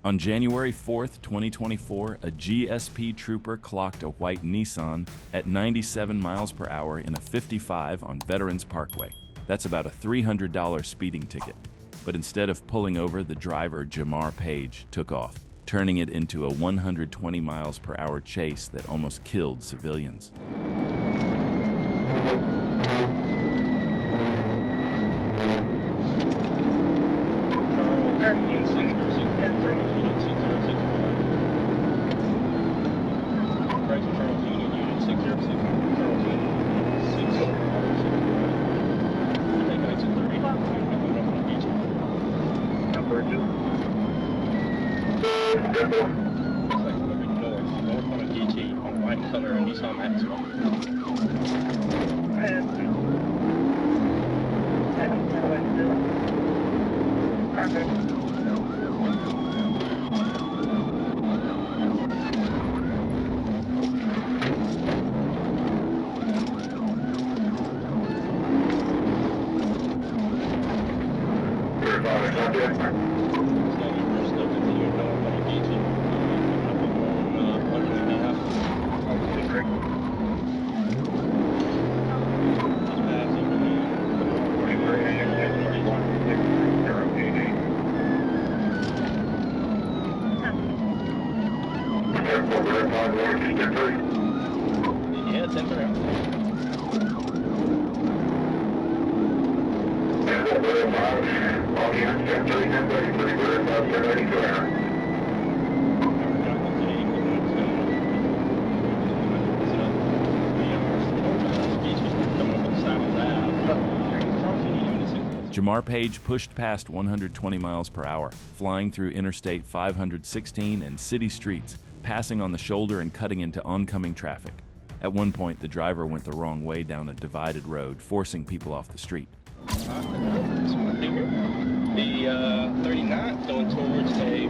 On January 4th, 2024, a GSP trooper clocked a white Nissan at 97 miles per hour in a 55 on Veterans Parkway. That's about a $300 speeding ticket. But instead of pulling over, the driver, Jamar Page, took off, turning it into a 120 miles per hour chase that almost killed civilians. Jamar Page pushed past 120 miles per hour, flying through Interstate 516 and city streets, passing on the shoulder and cutting into oncoming traffic. At one point, the driver went the wrong way down a divided road, forcing people off the street. The 39 going towards a...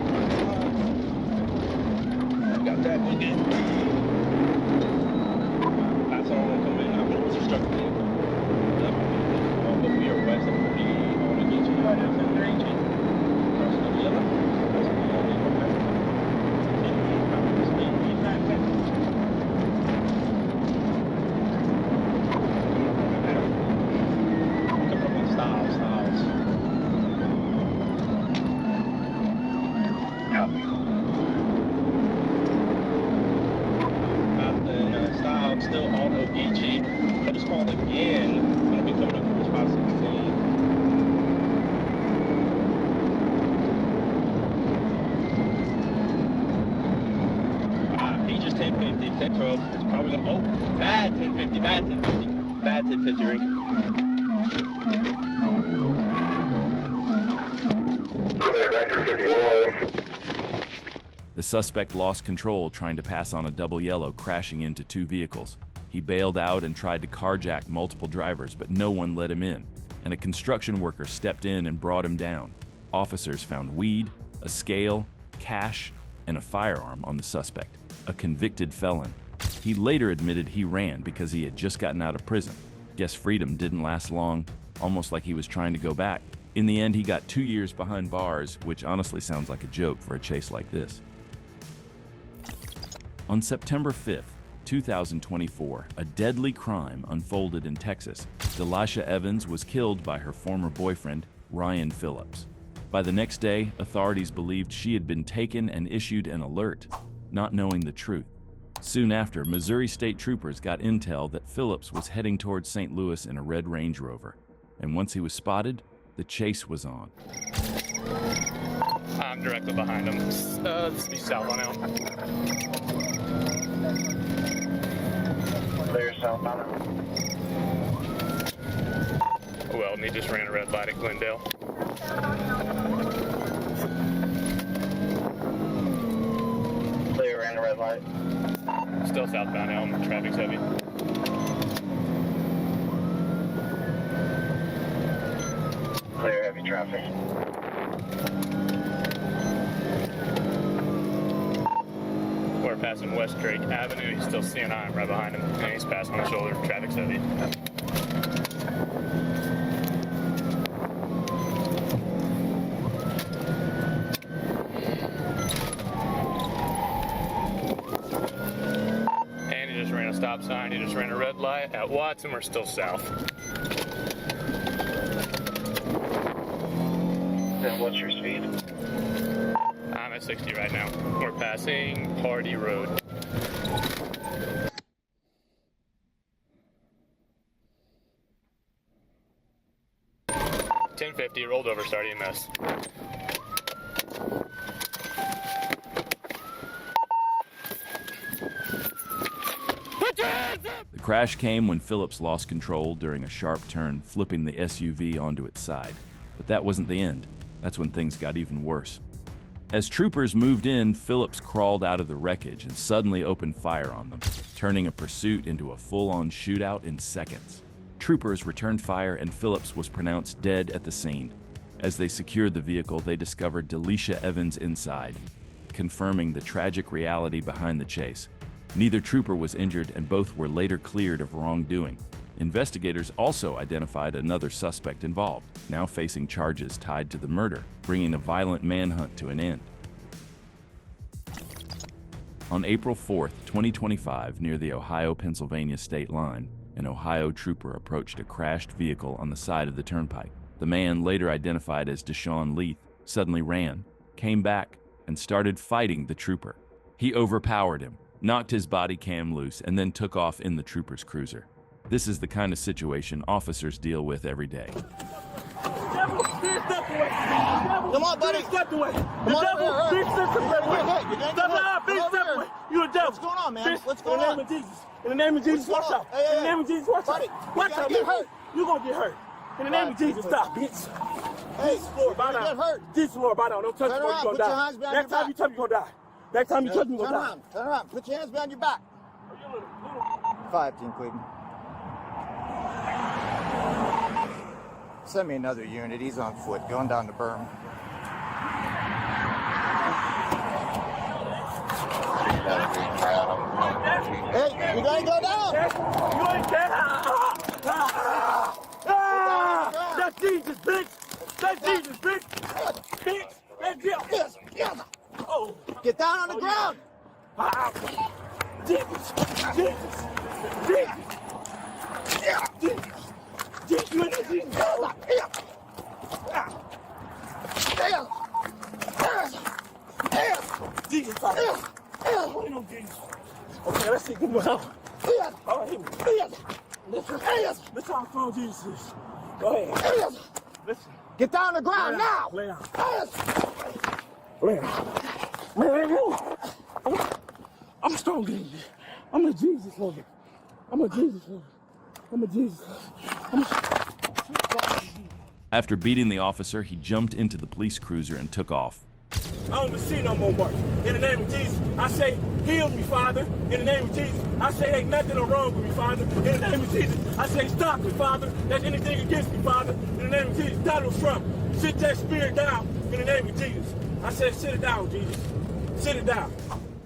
got that one good. That's all I'm coming in. I think it was a struck thing. But we are west of 40 on the beach. Right now, 10 range. Crossing the yellow. Still on OPG. I just called again. I'm going to be coming up for response 16. He just 1050, 1012. It's probably going to, oh, bad 1050, bad 1050, bad 1050 ring. The suspect lost control trying to pass on a double yellow, crashing into two vehicles. He bailed out and tried to carjack multiple drivers, but no one let him in, and a construction worker stepped in and brought him down. Officers found weed, a scale, cash, and a firearm on the suspect, a convicted felon. He later admitted he ran because he had just gotten out of prison. Guess freedom didn't last long, almost like he was trying to go back. In the end, he got 2 years behind bars, which honestly sounds like a joke for a chase like this. On September 5th, 2024, a deadly crime unfolded in Texas. Delisha Evans was killed by her former boyfriend, Ryan Phillips. By the next day, authorities believed she had been taken and issued an alert, not knowing the truth. Soon after, Missouri State Troopers got intel that Phillips was heading towards St. Louis in a red Range Rover. And once he was spotted, the chase was on. I'm directly behind him. This be south on Elm. Clear southbound. Well, and he just ran a red light at Glendale. Clear, ran a red light. Still southbound Elm. Traffic's heavy. Clear, heavy traffic. We're passing West Drake Avenue. He's still CNI. I'm right behind him. And he's passing on the shoulder. Traffic's heavy. stop sign. He just ran a red light at Watson. We're still south. Then what's your speed? I'm at 60 right now. We're passing Party Road. $10.50, rolled over, starting EMS. The crash came when Phillips lost control during a sharp turn, flipping the SUV onto its side. But that wasn't the end. That's when things got even worse. As troopers moved in, Phillips crawled out of the wreckage and suddenly opened fire on them, turning a pursuit into a full-on shootout in seconds. Troopers returned fire and Phillips was pronounced dead at the scene. As they secured the vehicle, they discovered Delisha Evans inside, confirming the tragic reality behind the chase. Neither trooper was injured and both were later cleared of wrongdoing. Investigators also identified another suspect involved, now facing charges tied to the murder, bringing a violent manhunt to an end. On April 4th, 2025, near the Ohio-Pennsylvania state line, an Ohio trooper approached a crashed vehicle on the side of the turnpike. The man, later identified as Deshaun Leith, suddenly ran, came back, and started fighting the trooper. He overpowered him, knocked his body cam loose, and then took off in the trooper's cruiser. This is the kind of situation officers deal with every day. Come on, buddy. Step away. Come on, big step away. Step out, big step away. You a devil. What's going on, man? What's going on? on? In the name of Jesus. In the name of Jesus, watch out. In the name of Jesus, watch out. Watch out, get hurt. You gonna get hurt. In the name of Jesus, stop, bitch. Hey, Jesus, Lord, bow get down. hurt. Jesus, Lord, bow down. Don't touch me, Turn or around. you're Put gonna your die. hands behind Next your time you touch me, you're gonna die. Next time you touch me, you're Turn gonna die. around. Turn around. Put your hands behind your back. 5 Team Cleveland. Send me another unit. He's on foot, going down the berm. Hey, you gotta go down. You ain't dead. That's Jesus, bitch. That's Jesus, bitch. Bitch. That's Jesus. Yes. Oh. Get down on the ground. Jesus. Jesus. Jesus. Jesus. Jesus. You ain't Jesus. Jesus. What you Jesus? Okay, let's see. Give me help. All right, here we go. Let's try to find Jesus. Go ahead. Listen. Get down on the ground now. Lay down. Lay down. I'm stronger than you. I'm a Jesus Lord. I'm a Jesus Lord. I'm a Jesus Lord. After beating the officer, he jumped into the police cruiser and took off. I don't even see no more marks. In the name of Jesus, I say, heal me, Father. In the name of Jesus, I say, ain't nothing wrong with me, Father. In the name of Jesus, I say, stop me, Father. That's anything against me, Father. In the name of Jesus, Donald Trump, sit that spirit down. In the name of Jesus, I say, sit it down, Jesus. Sit it down.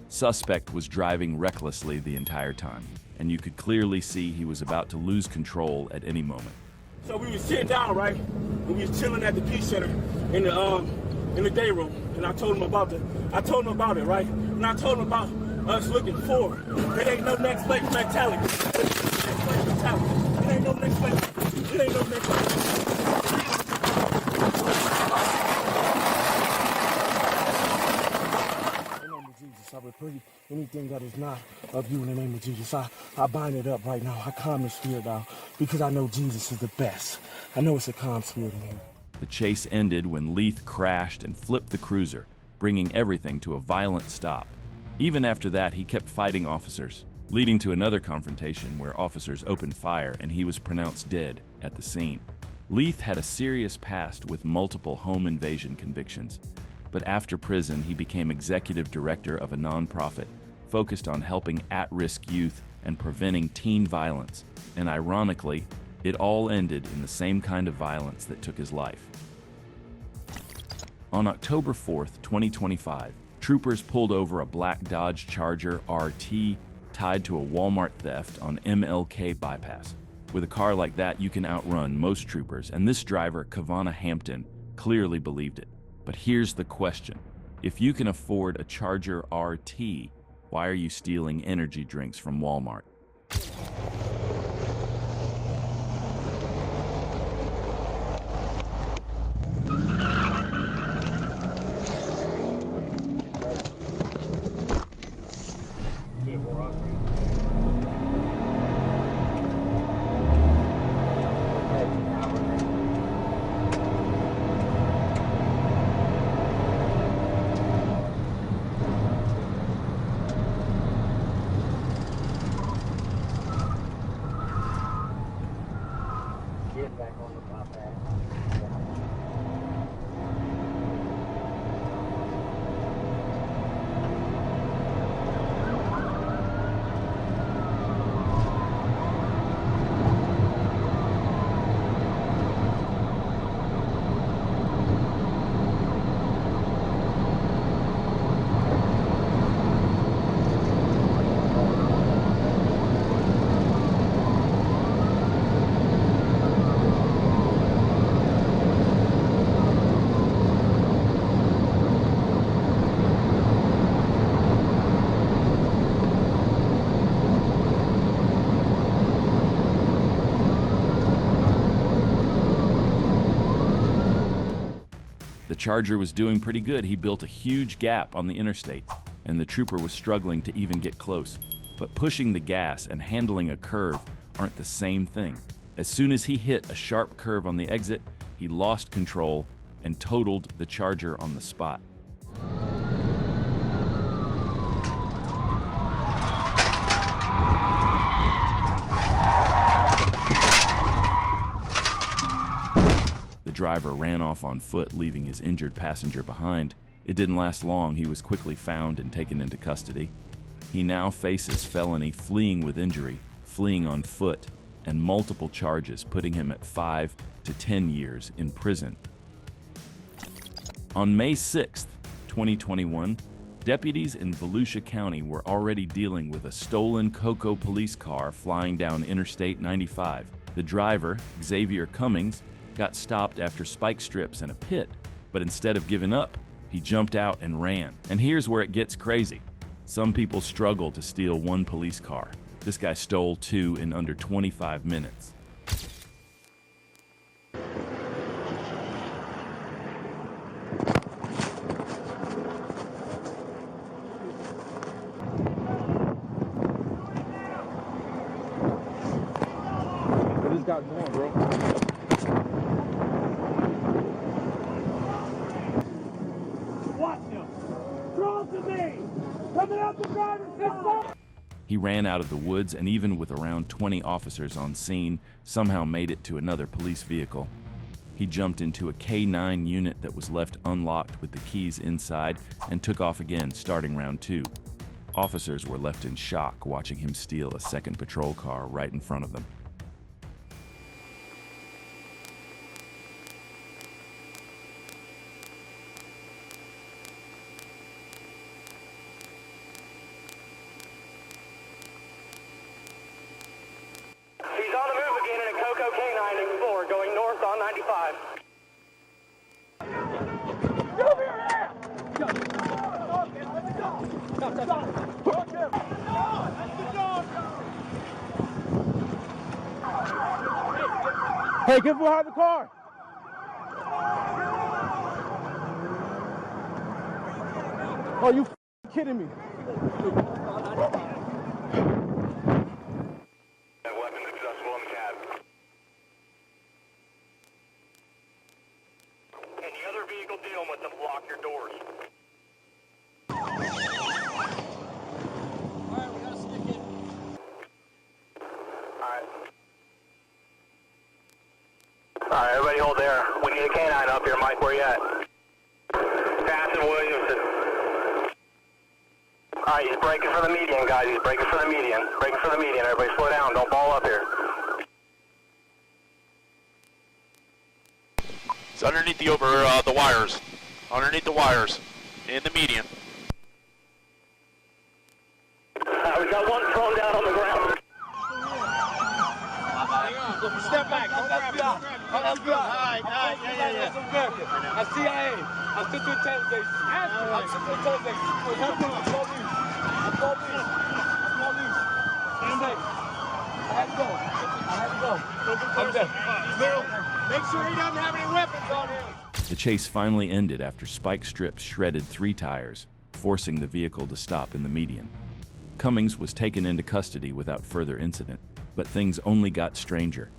Suspect was driving recklessly the entire time, and you could clearly see he was about to lose control at any moment. So we was sitting down, right? And we was chilling at the Peace Center in the day room, and I told him about it, right? And I told him about us looking forward. There ain't no next place mentality. There ain't no next place. There ain't no next place. In the name of Jesus, I repeat anything that is not of you in the name of Jesus. I bind it up right now. I calm the spirit down because I know Jesus is the best. I know it's a calm spirit in here. The chase ended when Leith crashed and flipped the cruiser, bringing everything to a violent stop. Even after that, he kept fighting officers, leading to another confrontation where officers opened fire and he was pronounced dead at the scene. Leith had a serious past with multiple home invasion convictions, but after prison, he became executive director of a nonprofit focused on helping at-risk youth and preventing teen violence. And ironically, it all ended in the same kind of violence that took his life. On October 4th, 2025, troopers pulled over a black Dodge Charger RT tied to a Walmart theft on MLK bypass. With a car like that, you can outrun most troopers, and this driver, Kavana Hampton, clearly believed it. But here's the question. If you can afford a Charger RT, why are you stealing energy drinks from Walmart? The Charger was doing pretty good. He built a huge gap on the interstate, and the trooper was struggling to even get close. But pushing the gas and handling a curve aren't the same thing. As soon as he hit a sharp curve on the exit, he lost control and totaled the Charger on the spot. The driver ran off on foot, leaving his injured passenger behind. It didn't last long. He was quickly found and taken into custody. He now faces felony fleeing with injury, fleeing on foot, and multiple charges, putting him at 5 to 10 years in prison. On May 6th, 2021, deputies in Volusia County were already dealing with a stolen Cocoa police car flying down Interstate 95. The driver, Xavier Cummings, got stopped after spike strips and a pit, but instead of giving up, he jumped out and ran. And here's where it gets crazy. Some people struggle to steal one police car. This guy stole 2 in under 25 minutes. What this guy doing, bro? Watch him. Draw to me. Coming out the driver's side. He ran out of the woods and, even with around 20 officers on scene, somehow made it to another police vehicle. He jumped into a K9 unit that was left unlocked with the keys inside and took off again, starting round 2. Officers were left in shock watching him steal a second patrol car right in front of them. He's on the move again in a Cocoa K9 Explorer going north on 95. Hey, get behind the car. Oh, you kidding me? Weapons accessible in the cab. Any other vehicle dealing with them, block your doors. Alright, we gotta stick in. Alright, everybody hold there. We need a K9 up here. Mike, where you at? Passing Williamson. Alright, he's breaking for the median, guys. He's breaking for the median. Breaking for the median. Everybody slow down. Don't ball up here. It's underneath the the wires. Underneath the wires. In the median. We got one thrown down on the ground. Step back. Don't grab it. That's good. All right. Yeah. That's CIA. I'm Central Intelligence Agency. I'm Central Intelligence Agency. Police. Stand back. had to go. I had to go. I'm done. Make sure he doesn't have any weapons on him. The chase finally ended after spike strips shredded 3 tires, forcing the vehicle to stop in the median. Cummings was taken into custody without further incident, but things only got stranger.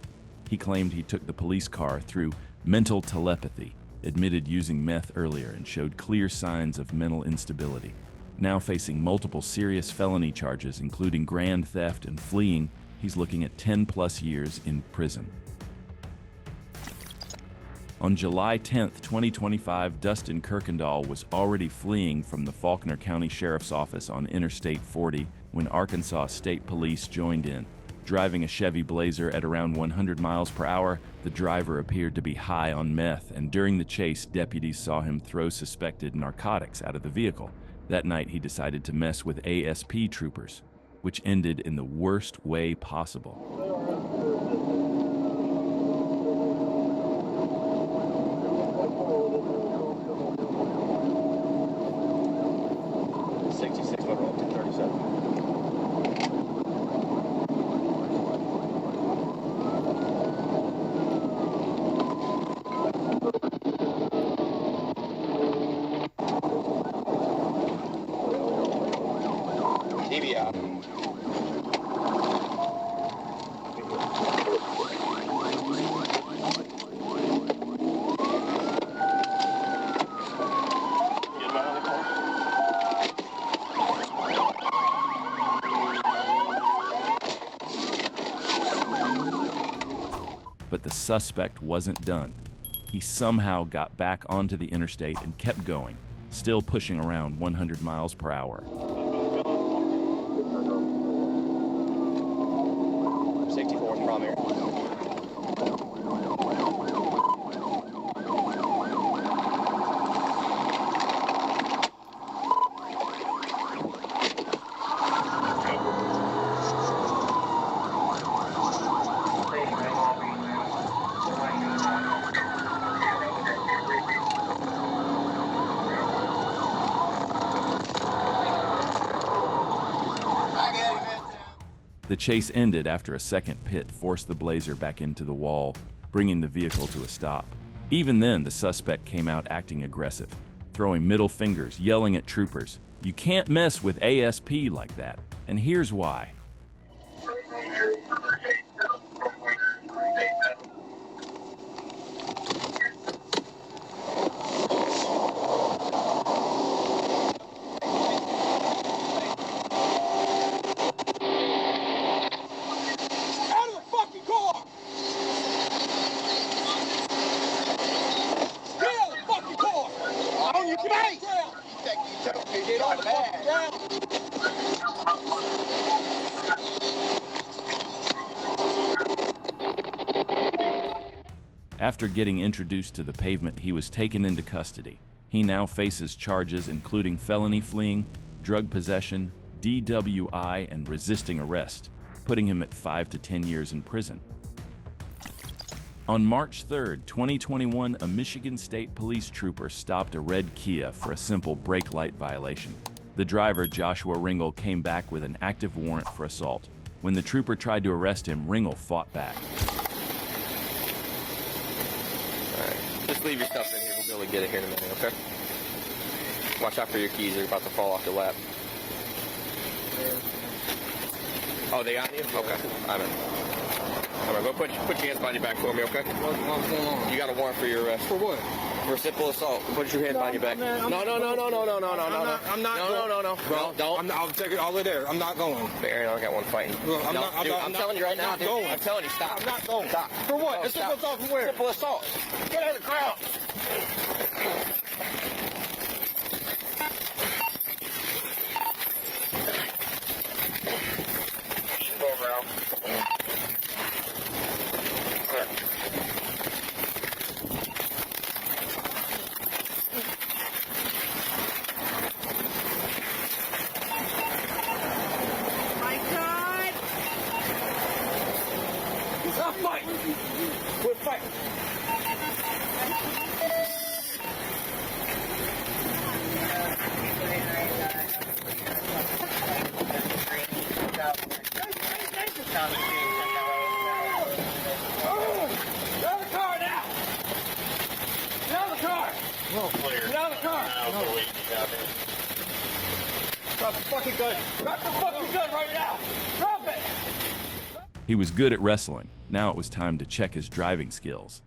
He claimed he took the police car through mental telepathy, admitted using meth earlier, and showed clear signs of mental instability. Now facing multiple serious felony charges, including grand theft and fleeing, he's looking at 10+ years in prison. On July 10, 2025, Dustin Kirkendall was already fleeing from the Faulkner County Sheriff's Office on Interstate 40 when Arkansas State Police joined in. Driving a Chevy Blazer at around 100 miles per hour, the driver appeared to be high on meth, and during the chase, deputies saw him throw suspected narcotics out of the vehicle. That night, he decided to mess with ASP troopers, which ended in the worst way possible. 66 foot roll, 237. TV out. But the suspect wasn't done. He somehow got back onto the interstate and kept going, still pushing around 100 miles per hour. 64th primary. The chase ended after a second pit forced the Blazer back into the wall, bringing the vehicle to a stop. Even then, the suspect came out acting aggressive, throwing middle fingers, yelling at troopers. You can't mess with ASP like that, and here's why. After getting introduced to the pavement, he was taken into custody. He now faces charges including felony fleeing, drug possession, DWI, and resisting arrest, putting him at 5 to 10 years in prison. On March 3rd, 2021, a Michigan State Police trooper stopped a red Kia for a simple brake light violation. The driver, Joshua Ringel, came back with an active warrant for assault. When the trooper tried to arrest him, Ringel fought back. Just leave your stuff in here. We'll be able to get it here in a minute, okay? Watch out for your keys. They're about to fall off your lap. Oh, they on you? Okay. I'm in. All right, go put your hands behind your back for me, okay? What's going on? You got a warrant for your arrest. For what? For simple assault. Put your hands behind your back. No. I'm not No. Bro, don't. I'll take it all the way there. I'm not going. Aaron, I got one fighting. Look, I'm telling you right now, dude. going. I'm telling you, stop. I'm not going. Stop. For what? No, It's simple assault from where? Simple assault. Get out of the crowd. Clear. Get out of the car. No. Drop the fucking gun. Drop the fucking gun right now. Drop it. He was good at wrestling. Now it was time to check his driving skills.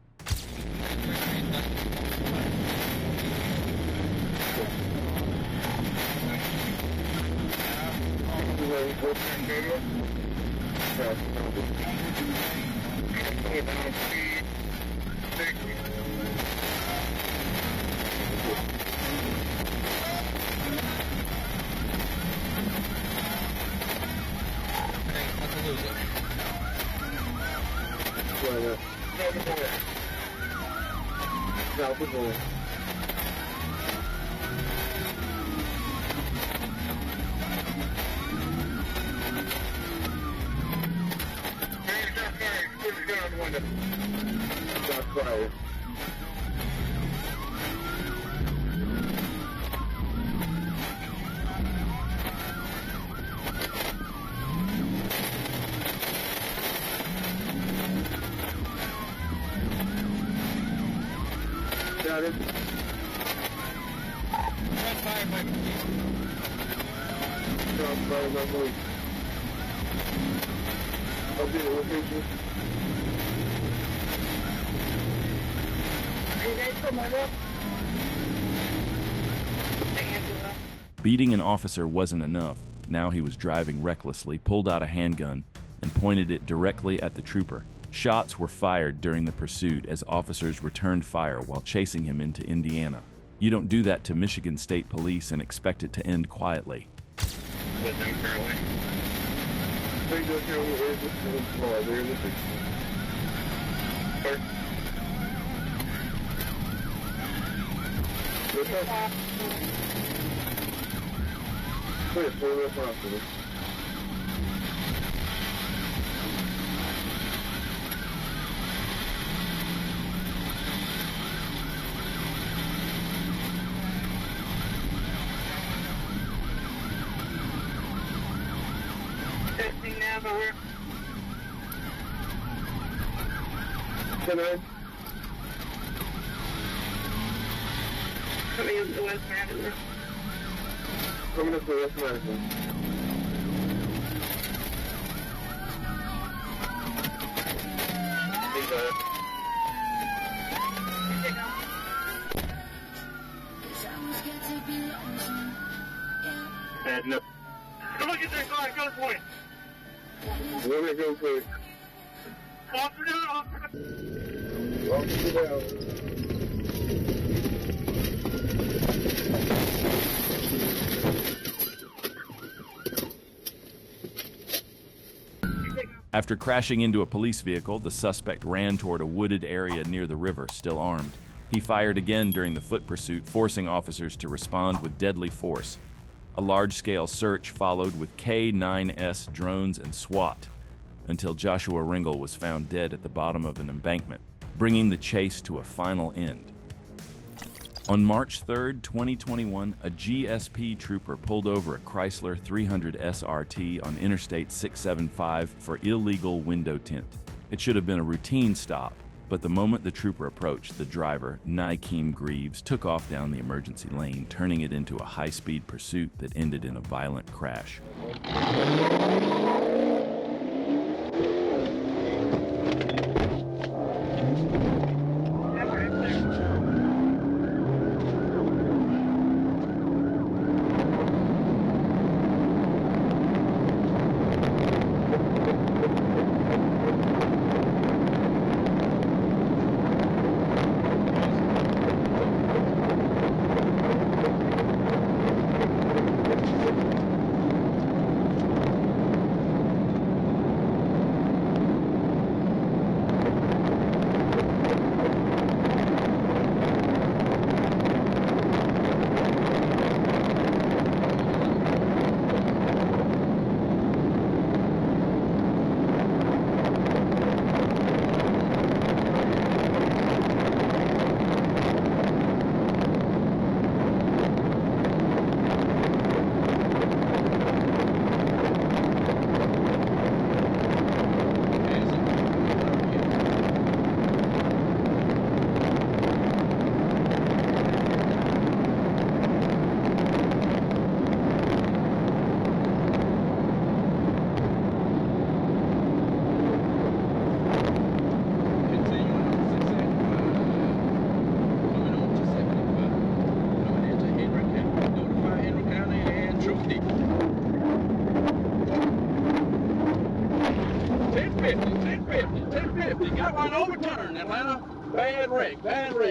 Beating an officer wasn't enough. Now he was driving recklessly, pulled out a handgun, and pointed it directly at the trooper. Shots were fired during the pursuit as officers returned fire while chasing him into Indiana. You don't do that to Michigan State Police and expect it to end quietly. With him currently. Coming up to West Madison. Coming up to West Madison. No. Come on, get that car, go for it. Where we go for it? Officer down, officer. Officer down. After crashing into a police vehicle, the suspect ran toward a wooded area near the river, still armed. He fired again during the foot pursuit, forcing officers to respond with deadly force. A large-scale search followed with K-9S drones and SWAT until Joshua Ringel was found dead at the bottom of an embankment, bringing the chase to a final end. On March 3, 2021, a GSP trooper pulled over a Chrysler 300 SRT on Interstate 675 for illegal window tint. It should have been a routine stop, but the moment the trooper approached, the driver, Nykeem Greaves, took off down the emergency lane, turning it into a high-speed pursuit that ended in a violent crash. got one overturned, Atlanta. Bad rig,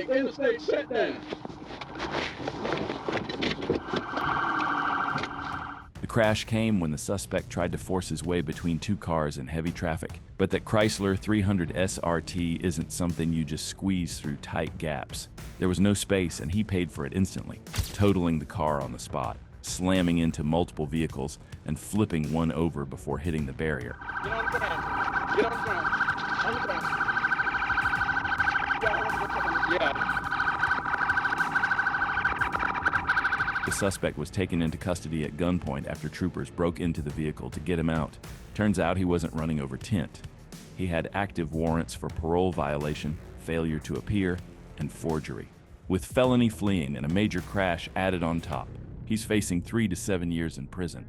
interstate shut down. The crash came when the suspect tried to force his way between two cars in heavy traffic. But that Chrysler 300 SRT isn't something you just squeeze through tight gaps. There was no space, and he paid for it instantly, totaling the car on the spot, slamming into multiple vehicles, and flipping one over before hitting the barrier. Get on the ground. Get on the ground. On the ground. Yeah. The suspect was taken into custody at gunpoint after troopers broke into the vehicle to get him out. Turns out he wasn't running over tint. He had active warrants for parole violation, failure to appear, and forgery. With felony fleeing and a major crash added on top, he's facing 3 to 7 years in prison.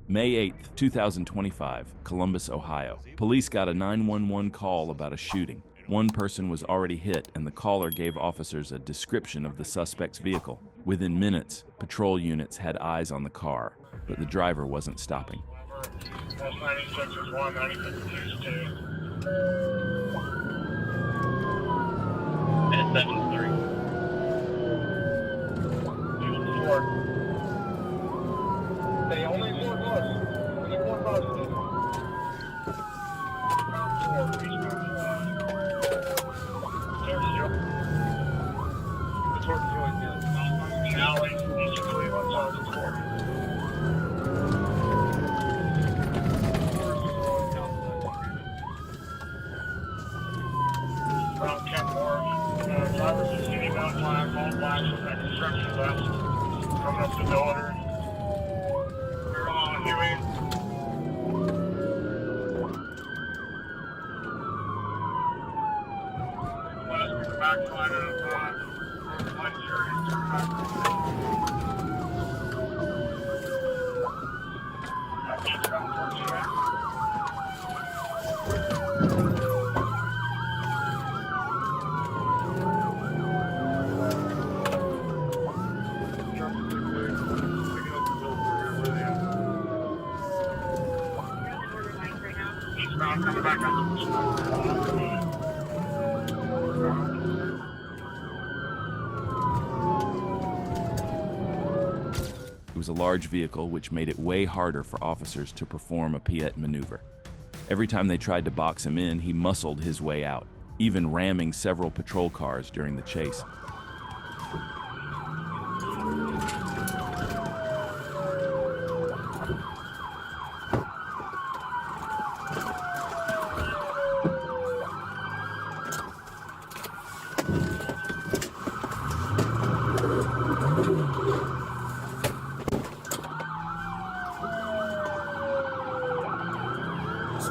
May 8, 2025, Columbus, Ohio. Police got a 911 call about a shooting. One person was already hit, and the caller gave officers a description of the suspect's vehicle. Within minutes, patrol units had eyes on the car, but the driver wasn't stopping. That's 96 is 1, 96 is 2. And 7-3. 4. They only one bus. Only one bus. 4, please, Alley, east of Cleveland, south of Florida. Around Kentmore, drivers of city bound flag, all flags with that construction vest, coming up to the order. We're on Huey. West, the backside of 130, turn back. Coming back up. It was a large vehicle, which made it way harder for officers to perform a Piet maneuver. Every time they tried to box him in, he muscled his way out, even ramming several patrol cars during the chase.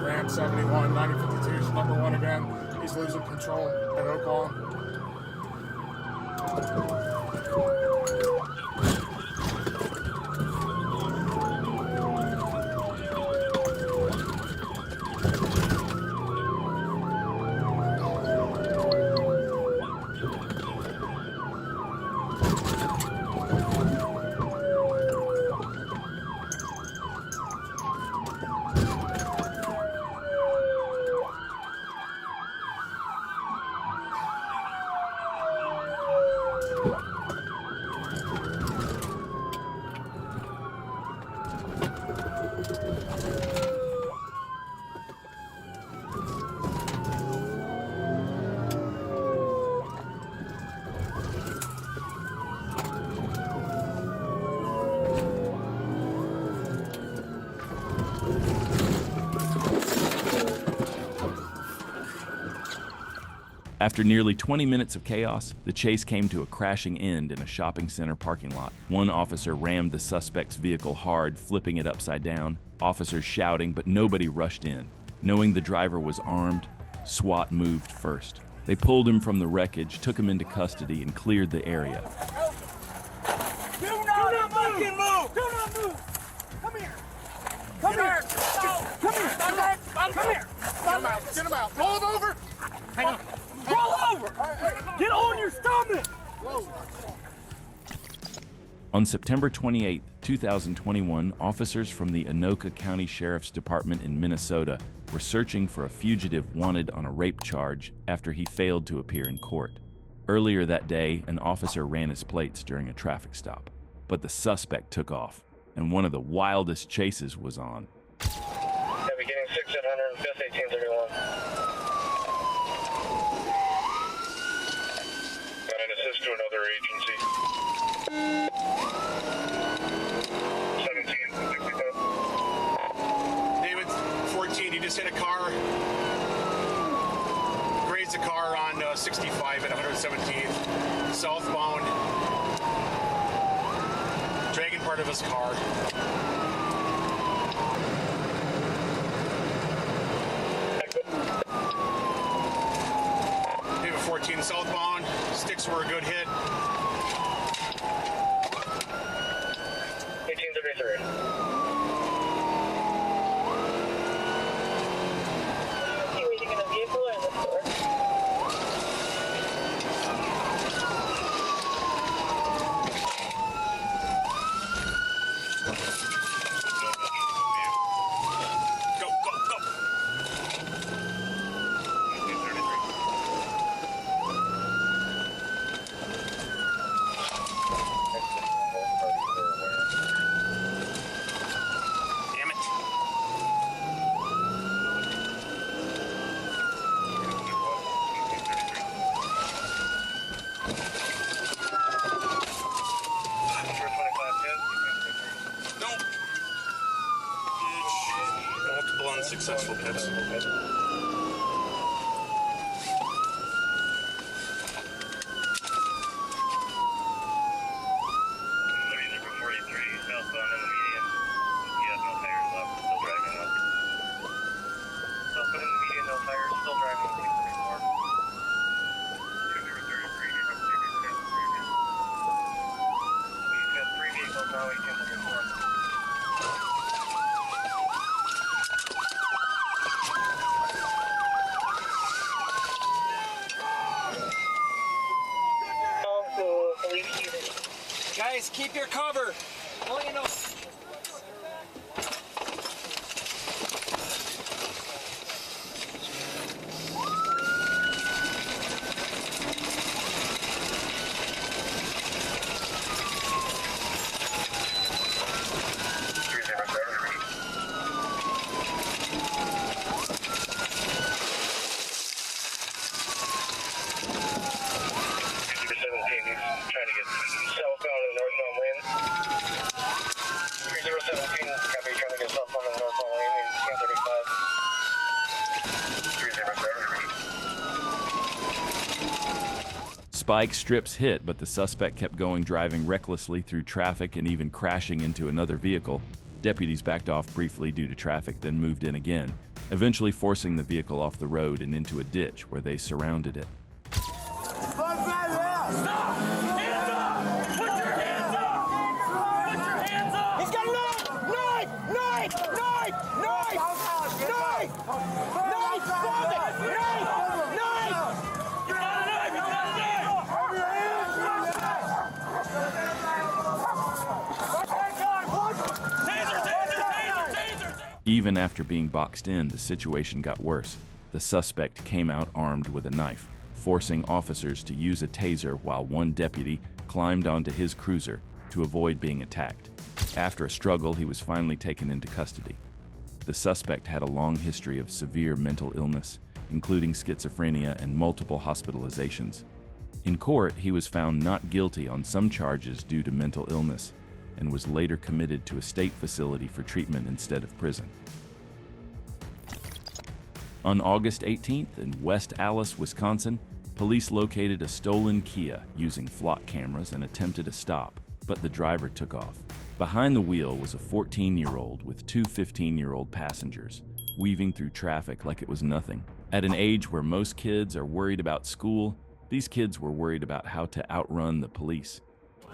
Ram 71, 9052 is number 1 again. He's losing control at Oak Hall. After nearly 20 minutes of chaos, the chase came to a crashing end in a shopping center parking lot. One officer rammed the suspect's vehicle hard, flipping it upside down. Officers shouting, but nobody rushed in. Knowing the driver was armed, SWAT moved first. They pulled him from the wreckage, took him into custody, and cleared the area. Do not fucking move! Do not move! Come here! Come here! Come here! Come here! Get him out. Roll him over. Hang on. Roll over! Get on your stomach! On September 28, 2021, officers from the Anoka County Sheriff's Department in Minnesota were searching for a fugitive wanted on a rape charge after he failed to appear in court. Earlier that day, an officer ran his plates during a traffic stop, but the suspect took off, and one of the wildest chases was on. Beginning 6 at 100, 5th, 1831. Got an assist to another agency. 1765. David, 14, he just hit a car. Grazed a car on 65 at 117th. Southbound. Dragging part of his car. David 14 southbound. Sticks were a good hit. 1833. You waiting in a vehicle or in the store? Go, go, go. 1833. Damn it. Nope. Multiple unsuccessful hits. Guys, keep your cover. Well, you know. Spike strips hit, but the suspect kept going, driving recklessly through traffic and even crashing into another vehicle. Deputies backed off briefly due to traffic, then moved in again, eventually forcing the vehicle off the road and into a ditch where they surrounded it. Stop! Hands up! Put your hands up! Put your hands up! He's got a knife! Knife! Knife! Knife! Knife! Knife! Knife! Stop it! Knife! Knife! You got a knife! You got a knife! Taser! Taser! Taser! Taser! Even after being boxed in, the situation got worse. The suspect came out armed with a knife, forcing officers to use a taser while one deputy climbed onto his cruiser to avoid being attacked. After a struggle, he was finally taken into custody. The suspect had a long history of severe mental illness, including schizophrenia and multiple hospitalizations. In court, he was found not guilty on some charges due to mental illness and was later committed to a state facility for treatment instead of prison. On August 18th in West Allis, Wisconsin, police located a stolen Kia using flock cameras and attempted a stop, but the driver took off. Behind the wheel was a 14-year-old with two 15-year-old passengers, weaving through traffic like it was nothing. At an age where most kids are worried about school, these kids were worried about how to outrun the police.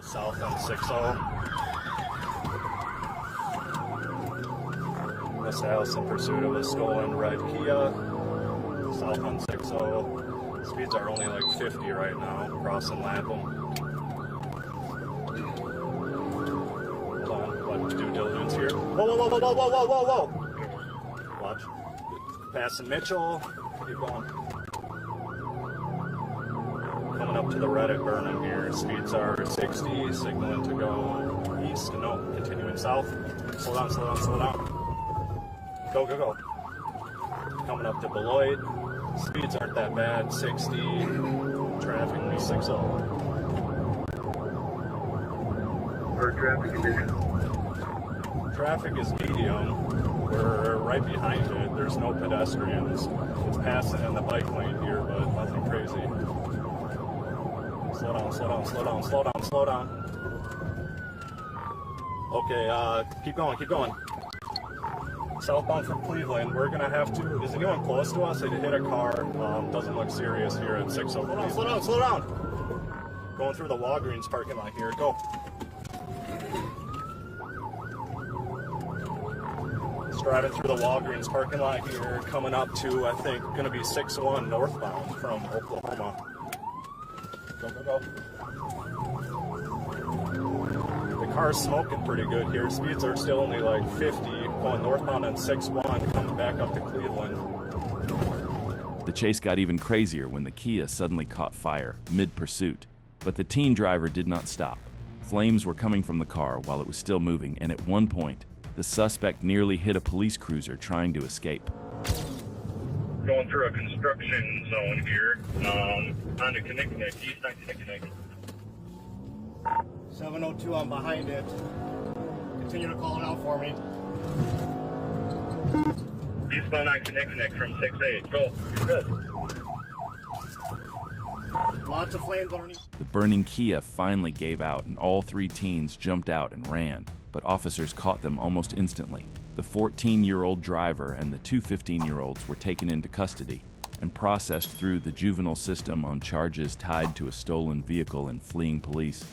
South on 60. West Allis in pursuit of a stolen red Kia. South on 60. Speeds are only like 50 right now, crossing Lapham. Hold on, watch due diligence here. Whoa, whoa, whoa, whoa, whoa, whoa, whoa, whoa! Watch. Passing Mitchell. Keep going. Coming up to the red at Burnham here. Speeds are 60, signaling to go east. No, continuing south. Slow down, slow down, slow down. Go, go, go. Coming up to Beloit. Speeds aren't that bad. 60. Traffic will be 60. Or traffic conditions. Traffic is medium. We're right behind it. There's no pedestrians. It's passing in the bike lane here, but nothing crazy. Slow down, slow down, slow down, slow down, slow down. Okay, keep going, keep going. Southbound from Cleveland, we're gonna have to, is anyone close to us? They hit a car, doesn't look serious here at 60. Slow down, slow down, slow down. Going through the Walgreens parking lot here, go. Driving through the Walgreens parking lot here, coming up to, I think, gonna be 61 northbound from Oklahoma. Go, go, go. The car's smoking pretty good here. Speeds are still only like 50, going northbound on 61, coming back up to Cleveland. The chase got even crazier when the Kia suddenly caught fire mid-pursuit, but the teen driver did not stop. Flames were coming from the car while it was still moving, and at one point, the suspect nearly hit a police cruiser trying to escape. Going through a construction zone here, on the connect, east on connect. 702, I'm behind it. Continue to call it out for me. Eastbound on connect from 6-8. Go. You're good. Lots of flames underneath. The burning Kia finally gave out, and all three teens jumped out and ran, but officers caught them almost instantly. The 14-year-old driver and the two 15-year-olds were taken into custody and processed through the juvenile system on charges tied to a stolen vehicle and fleeing police.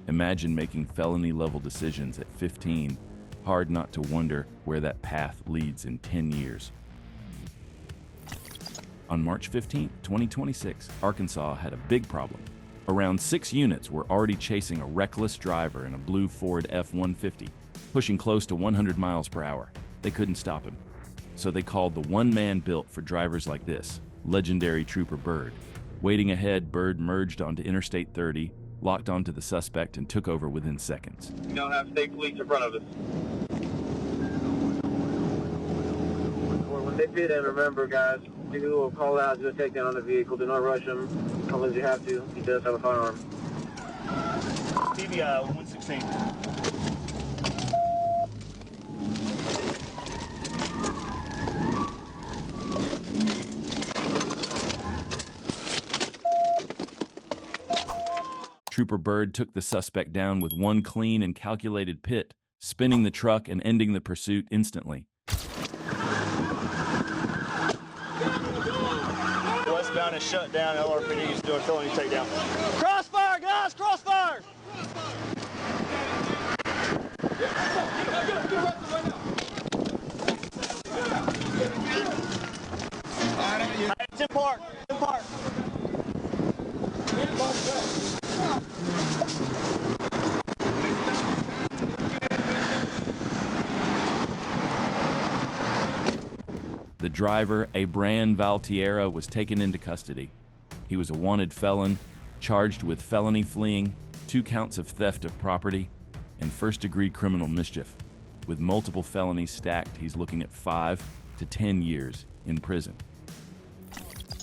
Imagine making felony-level decisions at 15. Hard not to wonder where that path leads in 10 years. On March 15, 2026, Arkansas had a big problem. Around 6 units were already chasing a reckless driver in a blue Ford F-150, pushing close to 100 miles per hour. They couldn't stop him. So they called the one man built for drivers like this, legendary Trooper Bird. Waiting ahead, Bird merged onto Interstate 30, locked onto the suspect, and took over within seconds. We now have state police in front of us. When they fit in, remember, guys, you will call out, do a takedown on the vehicle. Do not rush him unless you have to. He does have a firearm. TV 116. Trooper Bird took the suspect down with one clean and calculated pit, spinning the truck and ending the pursuit instantly. Westbound is shut down. LRPD is doing felony takedown. Crossfire, guys! Crossfire! It's in park. In park. The driver, Abran Valtierra, was taken into custody. He was a wanted felon, charged with felony fleeing, 2 counts of theft of property, and first-degree criminal mischief. With multiple felonies stacked, he's looking at 5 to 10 years in prison.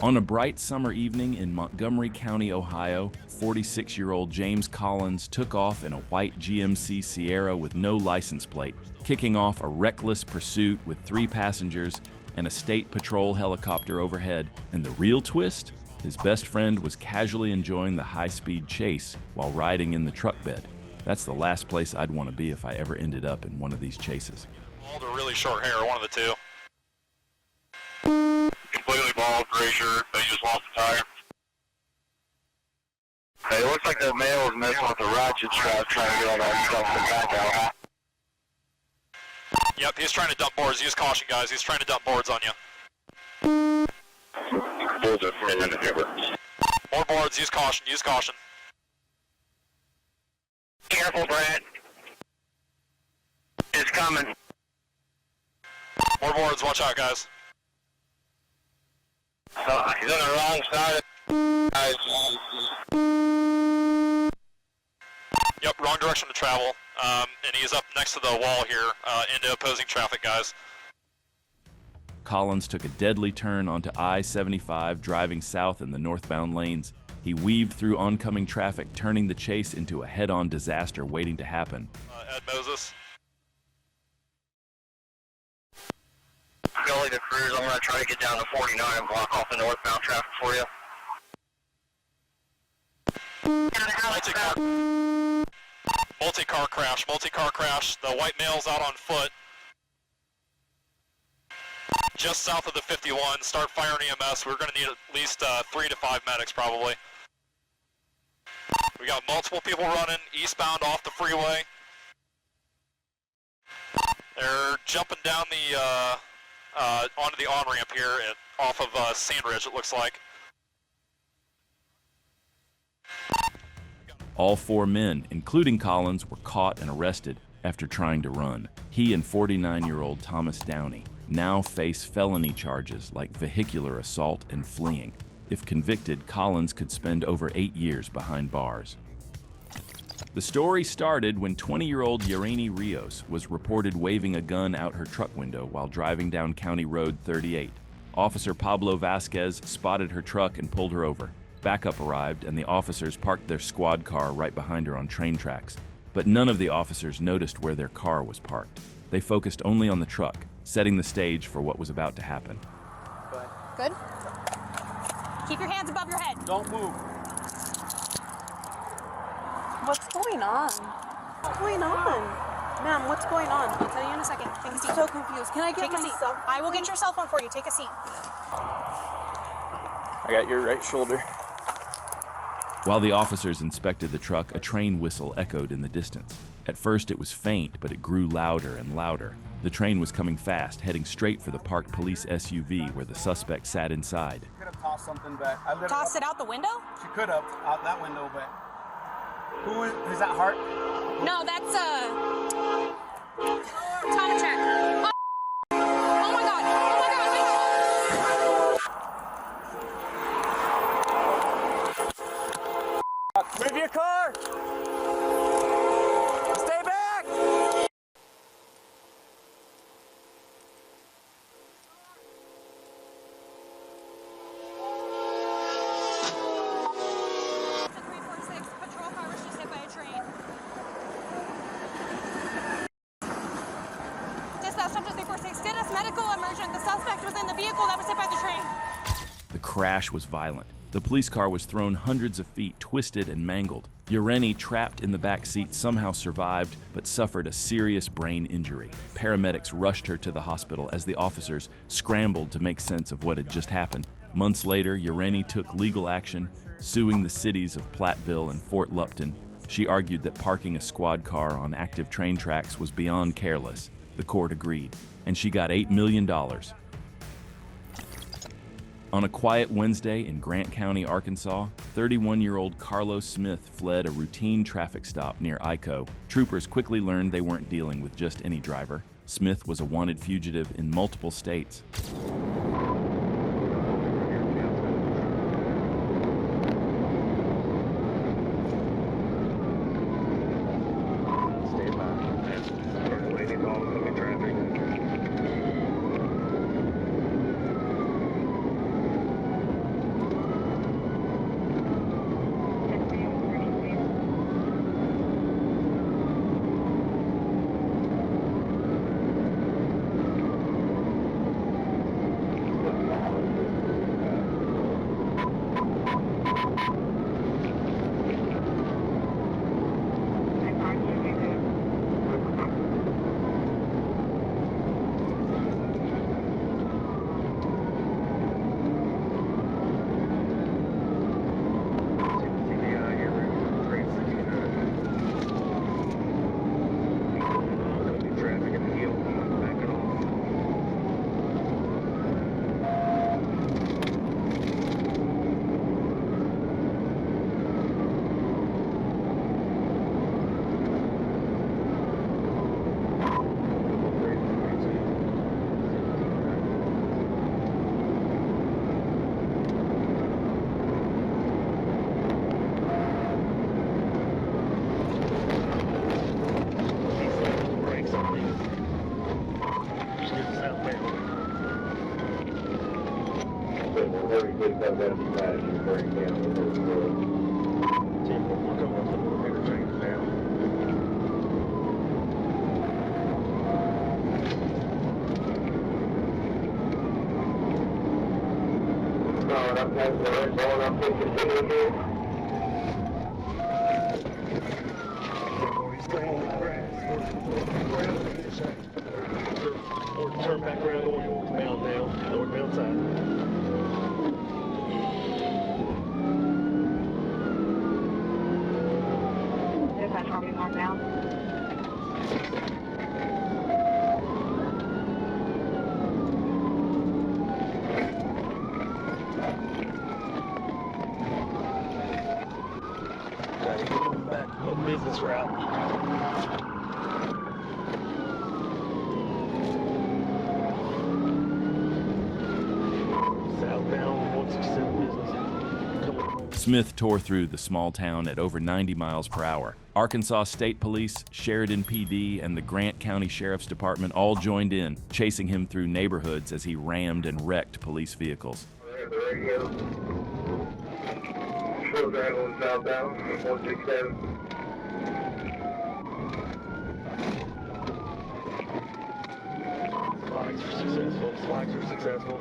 On a bright summer evening in Montgomery County, Ohio, 46-year-old James Collins took off in a white GMC Sierra with no license plate, kicking off a reckless pursuit with 3 passengers and a state patrol helicopter overhead. And the real twist? His best friend was casually enjoying the high-speed chase while riding in the truck bed. That's the last place I'd want to be if I ever ended up in one of these chases. Bald or really short hair, one of the two. Completely bald, gray shirt, they just lost a tire. Hey, it looks like the male is messing with the ratchet strap trying to get all that stuff in the back out. Yep, he's trying to dump boards. Use caution, guys. He's trying to dump boards on you. Boards are in the river. More boards. Use caution. Use caution. Careful, Brad. It's coming. More boards. Watch out, guys. He's on the wrong side. Yep, wrong direction to travel. And he's up next to the wall here, into opposing traffic, guys. Collins took a deadly turn onto I-75, driving south in the northbound lanes. He weaved through oncoming traffic, turning the chase into a head-on disaster waiting to happen. Ed Moses. Gully to Cruise, I'm going to try to get down to 49 and block off the northbound traffic for you. Multi-car crash, multi-car crash. The white male's out on foot. Just south of the 51, start firing EMS. We're going to need at least 3 to 5 medics probably. We got multiple people running eastbound off the freeway. They're jumping down the onto the on-ramp here off of Sandridge, it looks like. All 4 men, including Collins, were caught and arrested after trying to run. He and 49-year-old Thomas Downey now face felony charges like vehicular assault and fleeing. If convicted, Collins could spend over 8 years behind bars. The story started when 20-year-old Yareni Rios was reported waving a gun out her truck window while driving down County Road 38. Officer Pablo Vasquez spotted her truck and pulled her over. Backup arrived, and the officers parked their squad car right behind her on train tracks. But none of the officers noticed where their car was parked. They focused only on the truck, setting the stage for what was about to happen. Good. Keep your hands above your head. Don't move. What's going on? What's going on? Ma'am, what's going on? I'll tell you in a second. Take a seat. I'm so confused. Can I get Take a seat. cell phone? I will get your cell phone for you. Take a seat. I got your right shoulder. While the officers inspected the truck, a train whistle echoed in the distance. At first it was faint, but it grew louder and louder. The train was coming fast, heading straight for the parked police SUV where the suspect sat inside. Could have tossed something back. Toss it out the window? She could have, out that window, but... Who is that, Hart? No, that's, Tomachek. Oh, oh my God. Oh my God. Move your car! Stay back! Patrol car was just hit by a train. Dispatch, up to 346. Did us medical emergent. The suspect was in the vehicle that was hit by the train. The crash was violent. The police car was thrown hundreds of feet, twisted and mangled. Yareni, trapped in the back seat, somehow survived, but suffered a serious brain injury. Paramedics rushed her to the hospital as the officers scrambled to make sense of what had just happened. Months later, Yareni took legal action, suing the cities of Platteville and Fort Lupton. She argued that parking a squad car on active train tracks was beyond careless. The court agreed, and she got $8 million. On a quiet Wednesday in Grant County, Arkansas, 31-year-old Carlos Smith fled a routine traffic stop near Ico. Troopers quickly learned they weren't dealing with just any driver. Smith was a wanted fugitive in multiple states. that flash and break down the whole world. Team, we're coming up with the interchange now. Up past the red ball, I'm taking the here. Turn back around northbound now, northbound side. Dispatch, are we northbound? Back on business route. Smith tore through the small town at over 90 miles per hour. Arkansas State Police, Sheridan PD, and the Grant County Sheriff's Department all joined in, chasing him through neighborhoods as he rammed and wrecked police vehicles. Still driving southbound, 167. Flags are successful. Flags are successful.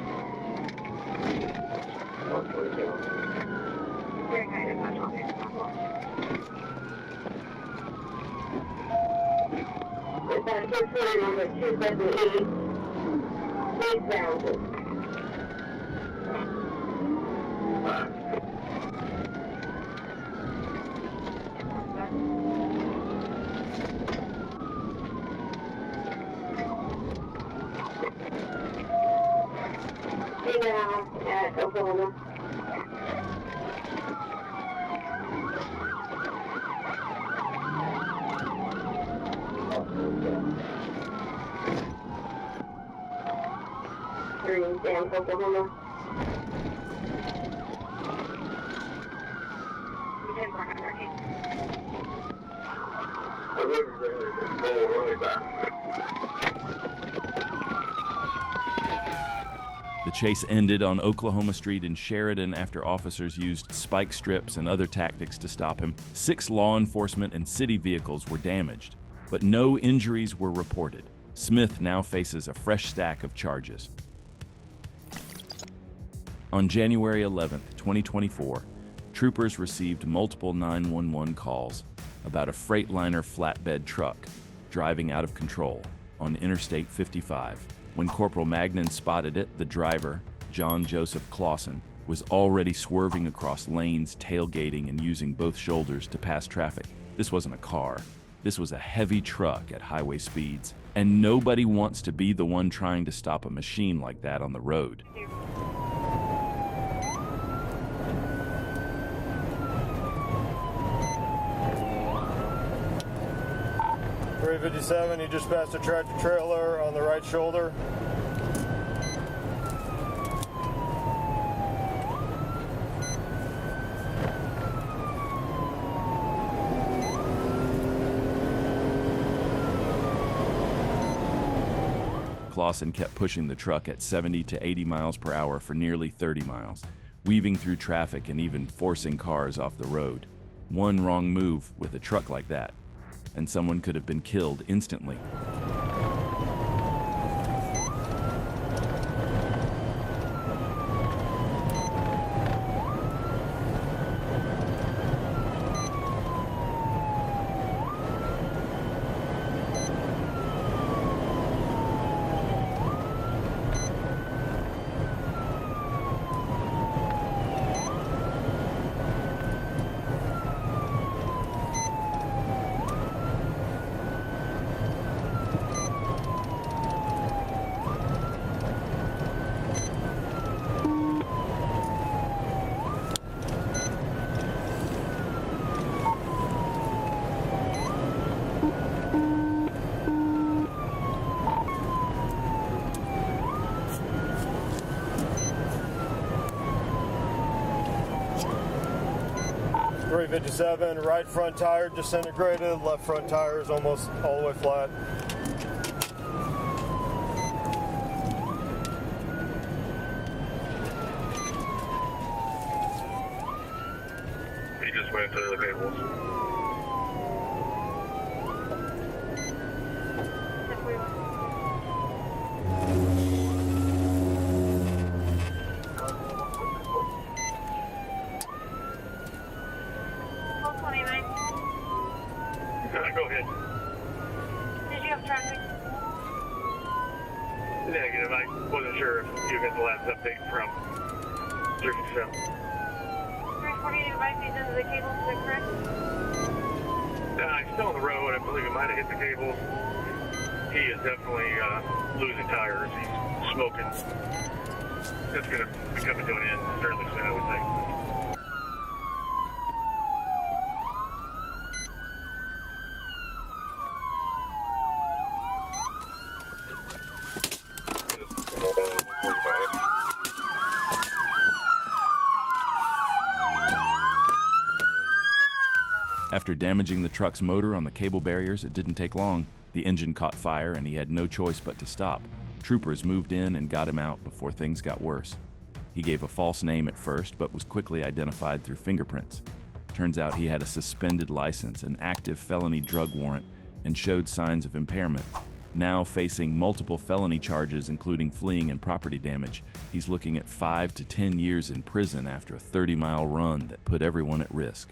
Number 278, eastbound. At Oklahoma. Down Oklahoma. The chase ended on Oklahoma Street in Sheridan after officers used spike strips and other tactics to stop him. 6 law enforcement and city vehicles were damaged, but no injuries were reported. Smith now faces a fresh stack of charges. On January 11, 2024, troopers received multiple 911 calls about a Freightliner flatbed truck driving out of control on Interstate 55. When Corporal Magnan spotted it, the driver, John Joseph Clausen, was already swerving across lanes, tailgating, and using both shoulders to pass traffic. This wasn't a car. This was a heavy truck at highway speeds, and nobody wants to be the one trying to stop a machine like that on the road. 357, he just passed a tractor trailer on the right shoulder. Clausen kept pushing the truck at 70 to 80 miles per hour for nearly 30 miles, weaving through traffic and even forcing cars off the road. One wrong move with a truck like that, and someone could have been killed instantly. .357, right front tire disintegrated, left front tire is almost all the way flat. Go ahead. Did you have traffic? Negative. I wasn't sure if you got the last update from Jersey South. 340 device is into the cable, is that correct? He's still on the road. I believe he might have hit the cable. He is definitely losing tires. He's smoking. That's going to be coming to an end fairly soon, I would think. After damaging the truck's motor on the cable barriers, it didn't take long. The engine caught fire and he had no choice but to stop. Troopers moved in and got him out before things got worse. He gave a false name at first, but was quickly identified through fingerprints. Turns out he had a suspended license, an active felony drug warrant, and showed signs of impairment. Now facing multiple felony charges, including fleeing and property damage, he's looking at 5 to 10 years in prison after a 30-mile run that put everyone at risk.